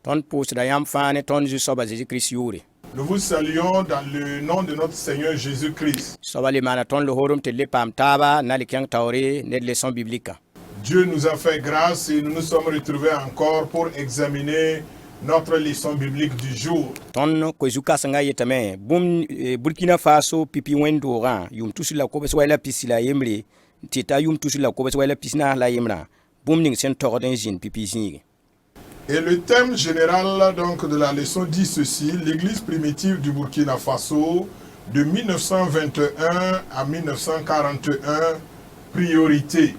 Nous vous saluons dans le nom de notre Seigneur Jésus-Christ. Dieu nous a fait grâce et nous nous sommes retrouvés encore pour examiner notre leçon biblique du jour. Burkina Faso pipi wendo yum tusila ko bes wala pisila yemre tita yum tusila ko bes wala pisna la yemra bum ning sen torden jin pipi zingi. Et le thème général donc de la leçon dit ceci: l'église primitive du Burkina Faso de 1921 à 1941, priorité.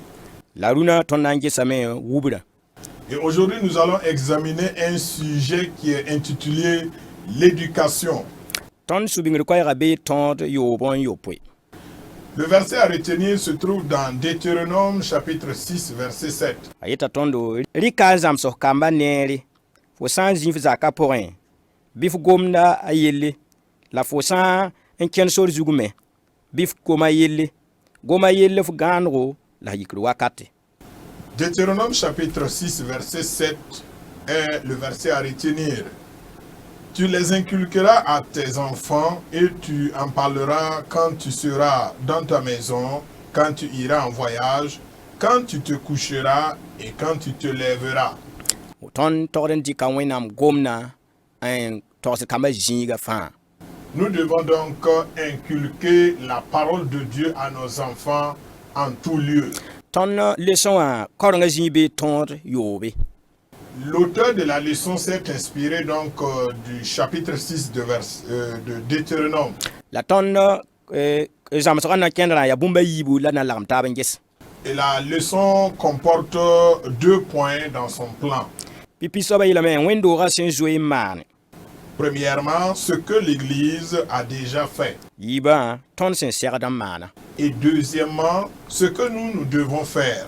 La runa tonanje same wubra. Et aujourd'hui nous allons examiner un sujet qui est intitulé l'éducation. Le verset à retenir se trouve dans Deutéronome chapitre 6 verset 7. Deutéronome chapitre 6 verset 7 est le verset à retenir. Tu les inculqueras à tes enfants et tu en parleras quand tu seras dans ta maison, quand tu iras en voyage, quand tu te coucheras et quand tu te lèveras. Nous devons donc inculquer la parole de Dieu à nos enfants en tout lieu. L'auteur de la leçon s'est inspiré donc du chapitre 6 de Deutéronome. Et la leçon comporte 2 points dans son plan. Premièrement, ce que l'Église a déjà fait. Et deuxièmement, ce que nous devons faire.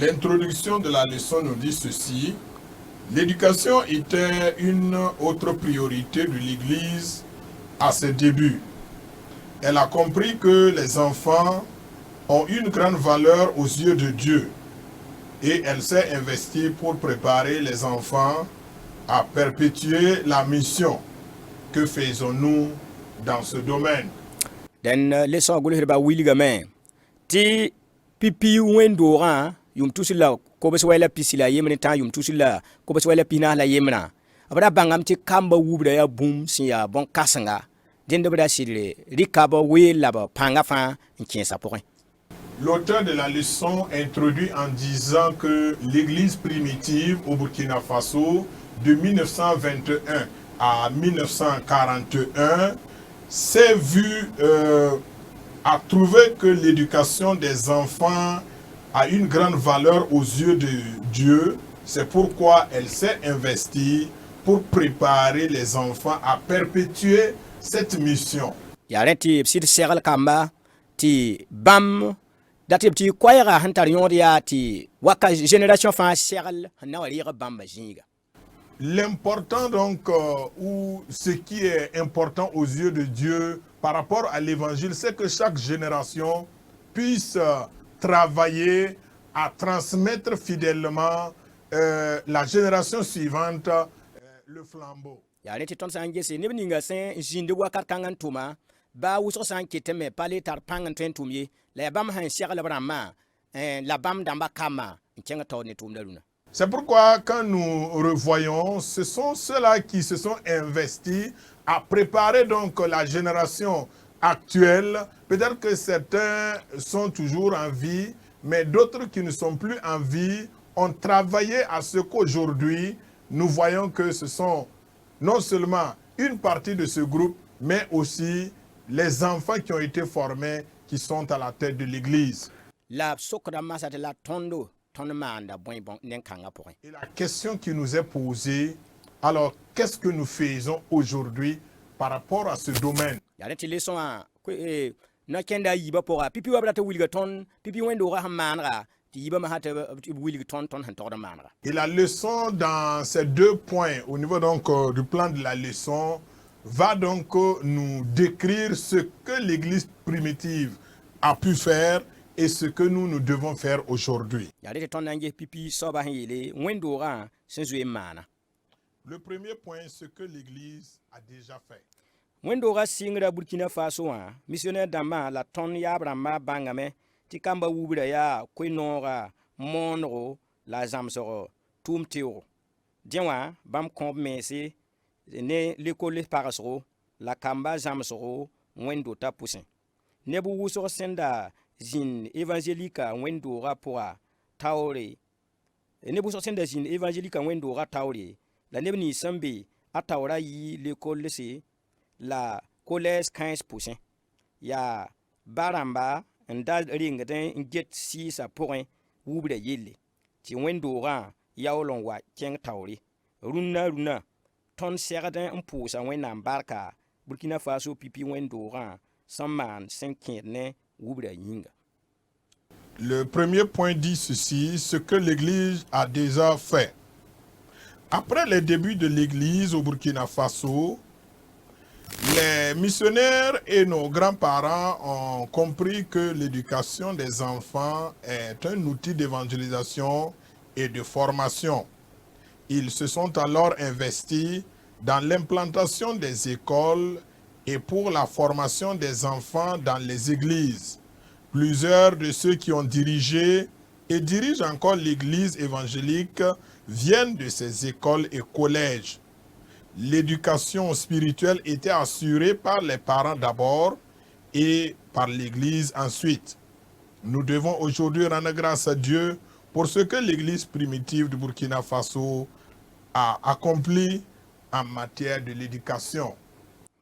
L'introduction de la leçon nous dit ceci: l'éducation était une autre priorité de l'Église à ses débuts. Elle a compris que les enfants ont une grande valeur aux yeux de Dieu et elle s'est investie pour préparer les enfants à perpétuer la mission. Que faisons-nous dans ce domaine? Yum tusila ko bes wala pisila yemne ta yum tusila ko bes wala pina la yemna abra bangam ti kamba wubra ya bum siya bon kasanga dende bra sire rikaba we laba panga fa nkiensa point. L'auteur de la leçon introduit en disant que l'église primitive au Burkina Faso de 1921 à 1941 s'est vue a trouvé que l'éducation des enfants a une grande valeur aux yeux de Dieu. C'est pourquoi elle s'est investie pour préparer les enfants à perpétuer cette mission. L'important donc, ou ce qui est important aux yeux de Dieu par rapport à l'évangile, c'est que chaque génération puisse travailler à transmettre fidèlement la génération suivante le flambeau. C'est pourquoi quand nous revoyons, ce sont ceux-là qui se sont investis à préparer donc la génération actuelle. Peut-être que certains sont toujours en vie, mais d'autres qui ne sont plus en vie ont travaillé à ce qu'aujourd'hui, nous voyons que ce sont non seulement une partie de ce groupe, mais aussi les enfants qui ont été formés, qui sont à la tête de l'Église. ton manda boy bon nen kanga point. Et la question qui nous est posée, alors qu'est-ce que nous faisons aujourd'hui par rapport à ce domaine? Ya ne leçon a na kenda yiba pora pipi wabra ta wilga ton pipi wendo ga manra ti yiba ma hata wilga ton han torda manra. Et la leçon dans ces deux points, au niveau donc du plan de la leçon, va donc nous décrire ce que l'Église primitive a pu faire et ce que nous devons faire aujourd'hui. Ya de ton nange pipi soba hele wendo ga senzu mana. Le premier point, ce que l'Église a déjà fait. Wendo ga singra Burkina Faso a missionnaire dama la ton ya brama bangame ti kamba wubra ya kwinora monro la zamsoro tumteo diwa bam komb mesi ne l'école parasro la kamba zamsoro wendo ta poussin ne bu wuso senda zin évangélique wendo rapora taore ne bu so senda zin évangélique wendo ra taore la nebni sambe atawra yi l'école se la collège 15%. Ya baramba ndal ringden get 6 à point wubre yelle. Ti wendo ran yaolon wa keng tawri. Runa ton serden un pousa wena barka Burkina Faso pipi wendo ran samman 5 ne wubre yinga. Le premier point dit ceci, ce que l'Église a déjà fait. Après les débuts de l'Église au Burkina Faso, les missionnaires et nos grands-parents ont compris que l'éducation des enfants est un outil d'évangélisation et de formation. Ils se sont alors investis dans l'implantation des écoles et pour la formation des enfants dans les églises. Plusieurs de ceux qui ont dirigé et dirigent encore l'église évangélique viennent de ces écoles et collèges. L'éducation spirituelle était assurée par les parents d'abord et par l'Église ensuite. Nous devons aujourd'hui rendre grâce à Dieu pour ce que l'Église primitive du Burkina Faso a accompli en matière de l'éducation.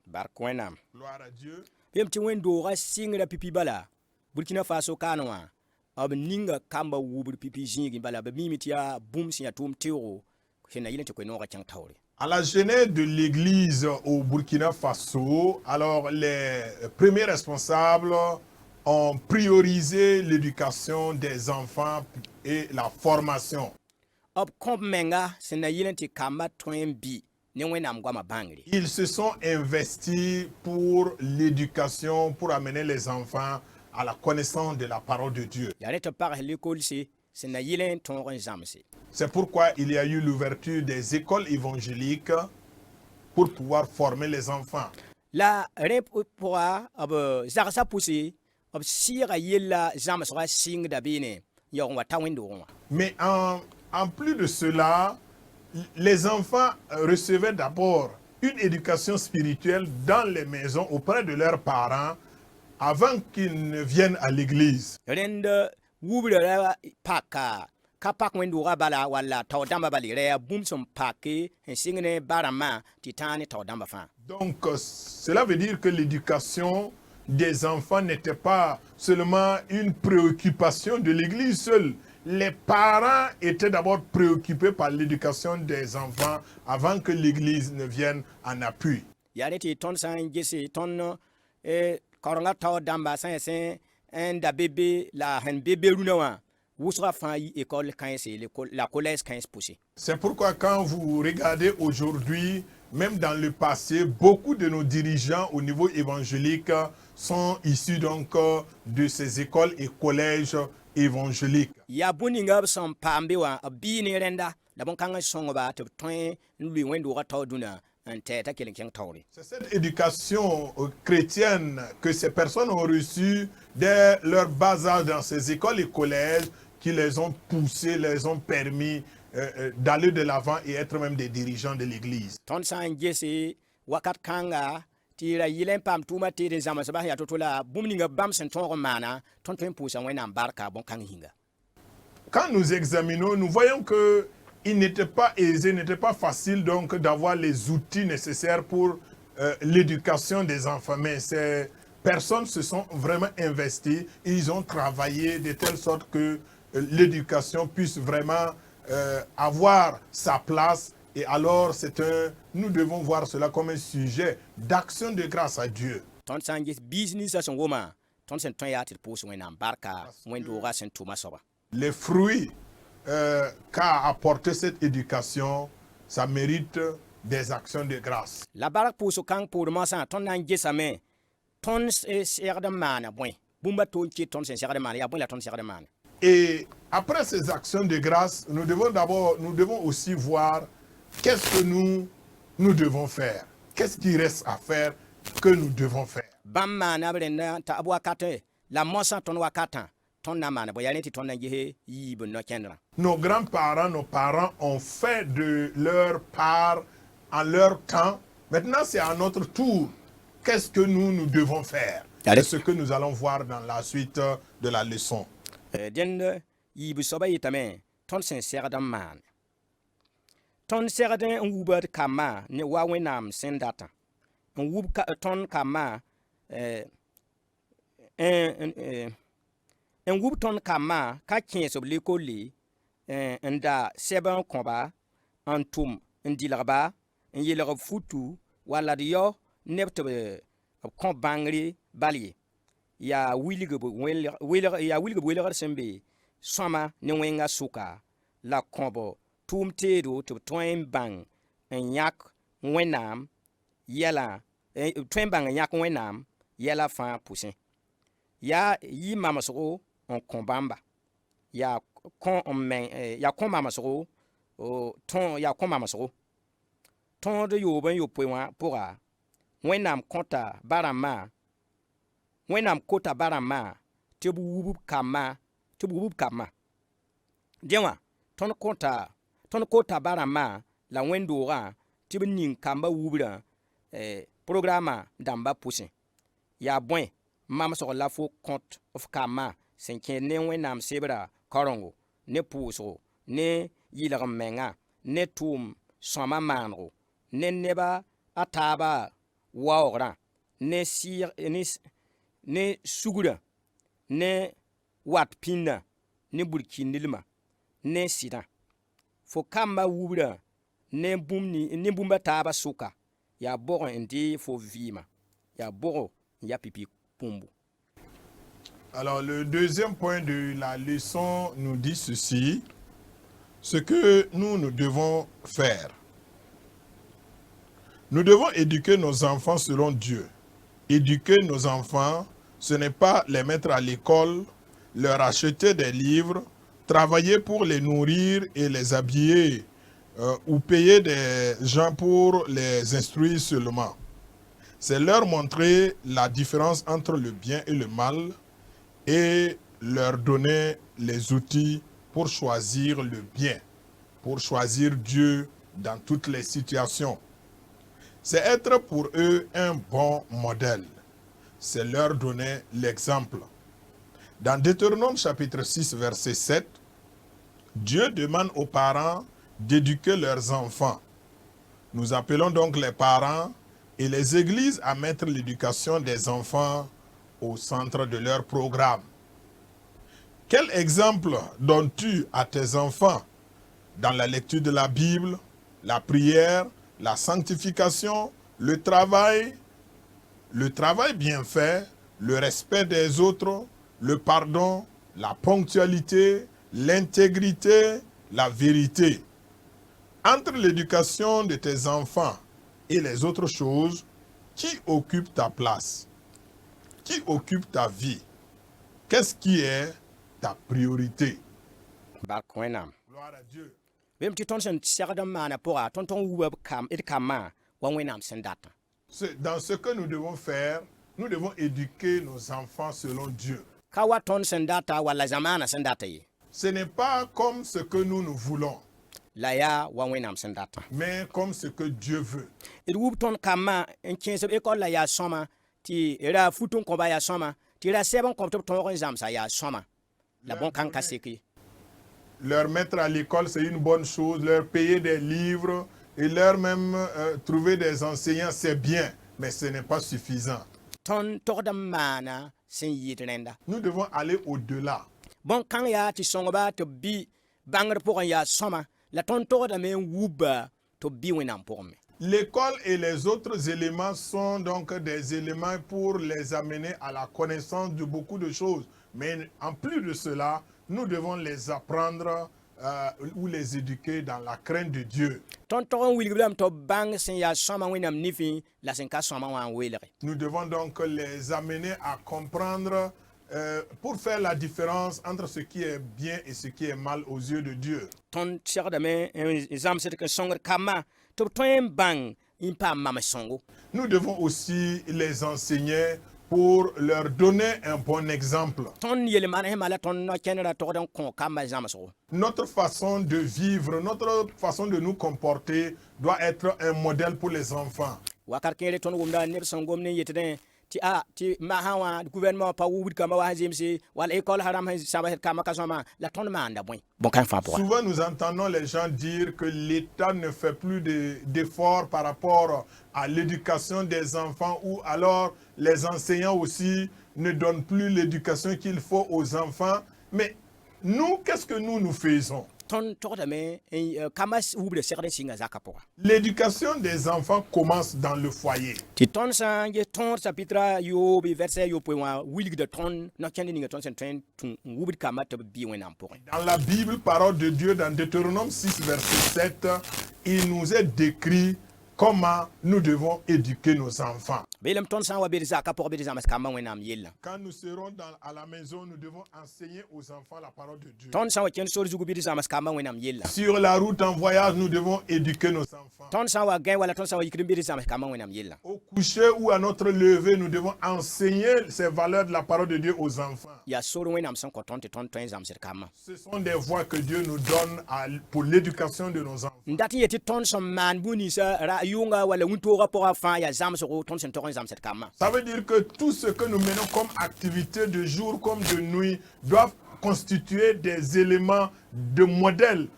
Barkwenam. Gloire à Dieu. Pem ti wendo ga singra pipi bala Burkina Faso kanwa ab ninga kamba wubur pipi jingi bala ba mimitia boom sia tum tiro kena yile te ko no ga chang tawre. À la genèse de l'Église au Burkina Faso, alors les premiers responsables ont priorisé l'éducation des enfants et la formation. Ils se sont investis pour l'éducation, pour amener les enfants à la connaissance de la parole de Dieu. C'est pourquoi il y a eu l'ouverture des écoles évangéliques pour pouvoir former les enfants. La repora ab zarsa poussé ab sira yella zam sera sing dabine yon wa tawendo. Mais en plus de cela, les enfants recevaient d'abord une éducation spirituelle dans les maisons auprès de leurs parents avant qu'ils ne viennent à l'église. Kapak wendo bala wala tawdamba balire boom som pake singne barama titane tawdamba fa. Donc cela veut dire que l'éducation des enfants n'était pas seulement une préoccupation de l'église seule. Les parents étaient d'abord préoccupés par l'éducation des enfants avant que l'église ne vienne en appui. Yareti ton san gese ton koronga tawdamba san da bébé la hen bébé runawa. C'est pourquoi quand vous regardez aujourd'hui, même dans le passé, beaucoup de nos dirigeants au niveau évangélique sont issus donc de ces écoles et collèges évangéliques. C'est cette éducation chrétienne que ces personnes ont reçue dès leur bas âge dans ces écoles et collèges qui les ont poussés, les ont permis d'aller de l'avant et être même des dirigeants de l'église. Quand nous examinons, nous voyons que il n'était pas aisé, n'était pas facile donc d'avoir les outils nécessaires pour l'éducation des enfants. Mais ces personnes se sont vraiment investies, ils ont travaillé de telle sorte que l'éducation puisse vraiment avoir sa place. Et alors, nous devons voir cela comme un sujet d'action de grâce à Dieu. Ton san gis business as woma ton sen ton ya tir pos wena barka wen do ga sen tuma soba. Les fruits qu'a apporté cette éducation, ça mérite des actions de grâce. La barak poso kang pour ma san ton nan gesame ton ser de mana boy bumba to ki ton sen ser de mana ya boy la ton ser de mana. Et après ces actions de grâce, nous devons aussi voir qu'est-ce que nous devons faire. Qu'est-ce qui reste à faire que nous devons faire. Bam mana brenda ta abwa kate la mosa ton wakata ton na mana boy yalenti ton na yehe yi bon no kendra. Nos grands-parents, nos parents ont fait de leur part en leur temps. Maintenant, c'est à notre tour. Qu'est-ce que nous devons faire? C'est ce que nous allons voir dans la suite de la leçon. Den yi bu soba yitame ton sen ser de mana. Ton ser de uber kama ne wa wenam sendata. Wub ton kama en wub ton kama ka kien so lekoli nda seben komba antum ndilaba en yelere futu wala de yo nepte kon bangri bali ya wilige wele sembe soma ne wenga suka la kombo tumtedo to toin bang en yak wenam yela twin bang yak wenam yela fa poussin ya yi mama so on kombamba ya kon men ya kon mama so ton ya kon mama so ton de yo ben yo point pour wenam konta barama wenam kota barama tebu kama diwa ton kota barama la wendora tebu nin kamba wubra programme damba poussin ya bon mam so la fo compte of kama senke ne wenam sebra korongo ne puso ne yilagam menga ne tum soma manro ne neba ataba waora ne sir ne sugura ne wat pinna ne burkinilma ne sida fo kamba wubra ne bumba taba suka ya boro ndi fo vima ya boro ya pipi pumbu. Alors le deuxième point de la leçon nous dit ceci: ce que nous devons faire. Nous devons éduquer nos enfants selon Dieu. Éduquer nos enfants, ce n'est pas les mettre à l'école, leur acheter des livres, travailler pour les nourrir et les habiller, ou payer des gens pour les instruire seulement. C'est leur montrer la différence entre le bien et le mal et leur donner les outils pour choisir le bien, pour choisir Dieu dans toutes les situations. C'est être pour eux un bon modèle. C'est leur donner l'exemple. Dans Deutéronome chapitre 6, verset 7, Dieu demande aux parents d'éduquer leurs enfants. Nous appelons donc les parents et les églises à mettre l'éducation des enfants au centre de leur programme. Quel exemple donnes-tu à tes enfants dans la lecture de la Bible, la prière, la sanctification, le travail bien fait, le respect des autres, le pardon, la ponctualité, l'intégrité, la vérité? Entre l'éducation de tes enfants et les autres choses, qui occupe ta place? Qui occupe ta vie? Qu'est-ce qui est ta priorité? Barkwenam. Gloire à Dieu. Même si ton serre mana pour ton web kam et kama wenam sendata. Dans ce que nous devons faire, nous devons éduquer nos enfants selon Dieu. Kawa ton sendata wala zamana sendata yi. Ce n'est pas comme ce que nous voulons, La ya wenam sendata. mais comme ce que Dieu veut. Et wub ton kama en 15 école la ya soma ti era futon komba ya soma ti ra sebon kom ton exam sa ya soma. La bon kanka seki. Leur mettre à l'école, c'est une bonne chose. Leur payer des livres et leur même trouver des enseignants, c'est bien, mais ce n'est pas suffisant. Ton tordam mana sen yitrenda. Nous devons aller au-delà. bon kan ya ti songoba to bi bangar pour ya soma la ton to da men wuba to bi wenam pour me. L'école et les autres éléments sont donc des éléments pour les amener à la connaissance de beaucoup de choses. Mais en plus de cela, nous devons les apprendre ou les éduquer dans la crainte de Dieu. Nous devons donc les amener à comprendre pour faire la différence entre ce qui est bien et ce qui est mal aux yeux de Dieu. Nous devons aussi les enseigner pour leur donner un bon exemple. Notre façon de vivre, notre façon de nous comporter doit être un modèle pour les enfants. Ti mahawa gouvernement pa wud kama wa hazimsi wala école haram sabahet kama kasoma la ton manda boy bon kan fa. Souvent nous entendons les gens dire que l'État ne fait plus d'efforts par rapport à l'éducation des enfants, ou alors les enseignants aussi ne donnent plus l'éducation qu'il faut aux enfants. Mais nous, qu'est-ce que nous faisons? L'éducation des enfants commence dans le foyer. Dans la Bible, parole de Dieu, dans Deutéronome 6, verset 7, il nous est décrit comment nous devons éduquer nos enfants. Quand nous serons à la maison, nous devons enseigner aux enfants la parole de Dieu. Sur la route en voyage, nous devons éduquer nos enfants. Au coucher ou à notre lever, nous devons enseigner ces valeurs de la parole de Dieu aux enfants. Ce sont des voies que Dieu nous donne pour l'éducation de nos enfants. Ça veut dire que tout ce que nous menons comme activité de jour comme de nuit doivent constituer des éléments de modèle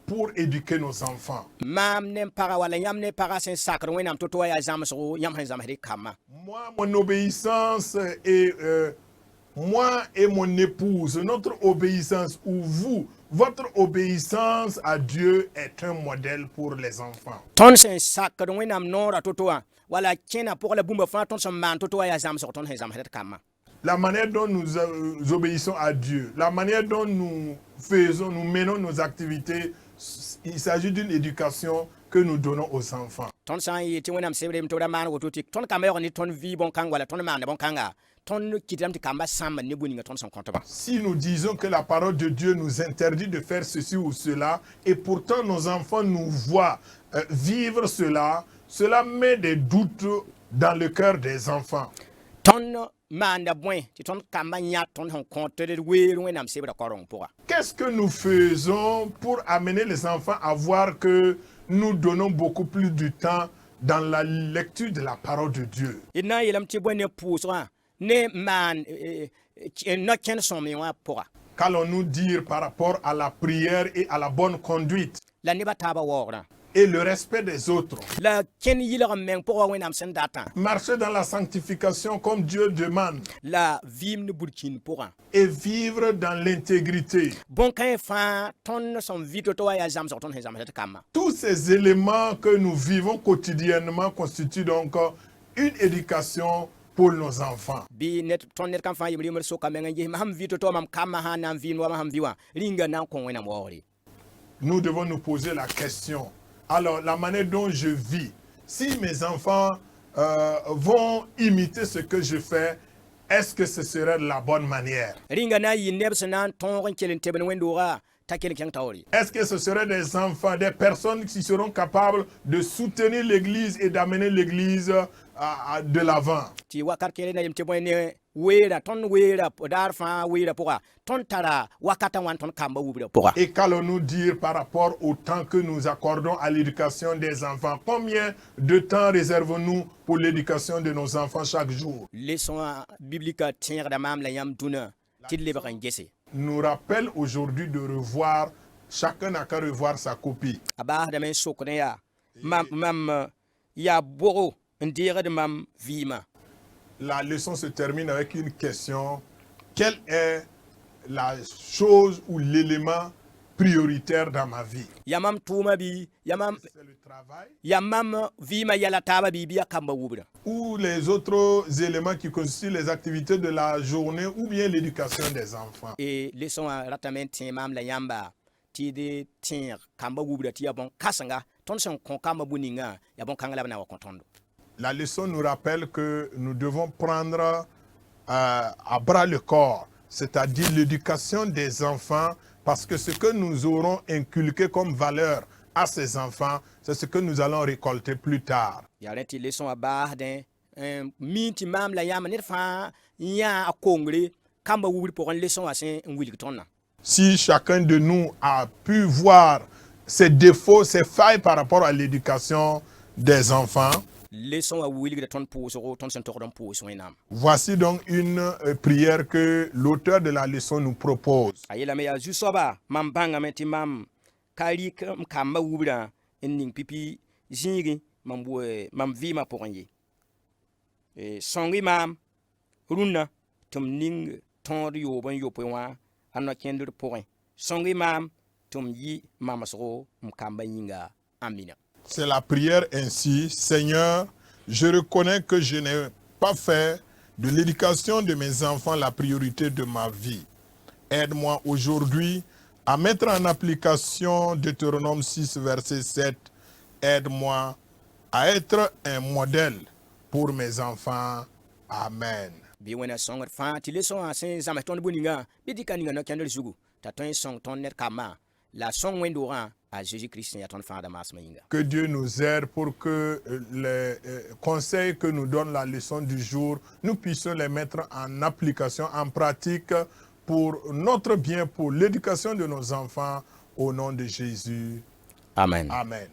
pour éduquer nos enfants. Moi, mon obéissance et moi et mon épouse, notre obéissance, ou vous, votre obéissance à Dieu est un modèle pour les enfants. La manière dont nous obéissons à Dieu, la manière dont nous menons nos activités, il s'agit d'une éducation que nous donnons aux enfants. Si nous disons que la parole de Dieu nous interdit de faire ceci ou cela, et pourtant nos enfants nous voient vivre cela, cela met des doutes dans le cœur des enfants. Qu'est-ce que nous faisons pour amener les enfants à voir que nous donnons beaucoup plus de temps dans la lecture de la parole de Dieu? Qu'allons-nous dire par rapport à la prière et à la bonne conduite et le respect des autres? Marcher dans la sanctification comme Dieu demande et vivre dans l'intégrité. Tous ces éléments que nous vivons quotidiennement constituent donc une éducation pour nos enfants. Nous devons nous poser la question. Alors, la manière dont je vis, si mes enfants vont imiter ce que je fais, est-ce que ce serait la bonne manière? Est-ce que ce seraient des enfants, des personnes qui seront capables de soutenir l'Église et d'amener l'Église de l'avant? Et qu'allons-nous dire par rapport au temps que nous accordons à l'éducation des enfants? Combien de temps réservons-nous pour l'éducation de nos enfants chaque jour? Nous rappelle aujourd'hui de revoir, chacun n'a qu'à revoir sa copie. La leçon se termine avec une question. Quelle est la chose ou l'élément prioritaire dans ma vie. Yamam tuma bi, yamam C'est le travail yamam vima yala taba bi biya kamba wubra. ou les autres éléments qui constituent les activités de la journée ou bien l'éducation des enfants. Et leçon a ratamen tin mam la yamba ti de tin kamba wubra ti yabon kasanga ton son kon kamba buninga yabon kangala bana wa kontondo. La leçon nous rappelle que nous devons prendre à bras le corps, c'est-à-dire l'éducation des enfants, parce que ce que nous aurons inculqué comme valeur à ces enfants, c'est ce que nous allons récolter plus tard. Yarenti leçon a barden minti mam la yamba ne fa ya akongre kamba wubri pour une leçon à saint wiltonna. Si chacun de nous a pu voir ses défauts, ses failles par rapport à l'éducation des enfants, Leçon à willi de ton pour ton centre pour soinam. voici donc une prière que l'auteur de la leçon nous propose. Ayela me ya jusoba mam banga meti mam kali kamba wubra enning pipi jingi mam mam vima pour en songi mam runa tum ning ton yo ban yo point anna kender pour songi mam tum yi mama so mkamba yinga amina. C'est la prière ainsi. Seigneur, je reconnais que je n'ai pas fait de l'éducation de mes enfants la priorité de ma vie. Aide-moi aujourd'hui à mettre en application Deutéronome 6, verset 7. Aide-moi à être un modèle pour mes enfants. Amen. Bi wena songar fa ti leçon a sen zamaton buninga bidika ninga no kender sugu ta ton song ton net kama la song wendora à Jésus-Christ ya ton fa da mas mayinga. Que Dieu nous aide pour que les conseils que nous donne la leçon du jour, nous puissions les mettre en application, en pratique pour notre bien, pour l'éducation de nos enfants, au nom de Jésus. Amen. Amen.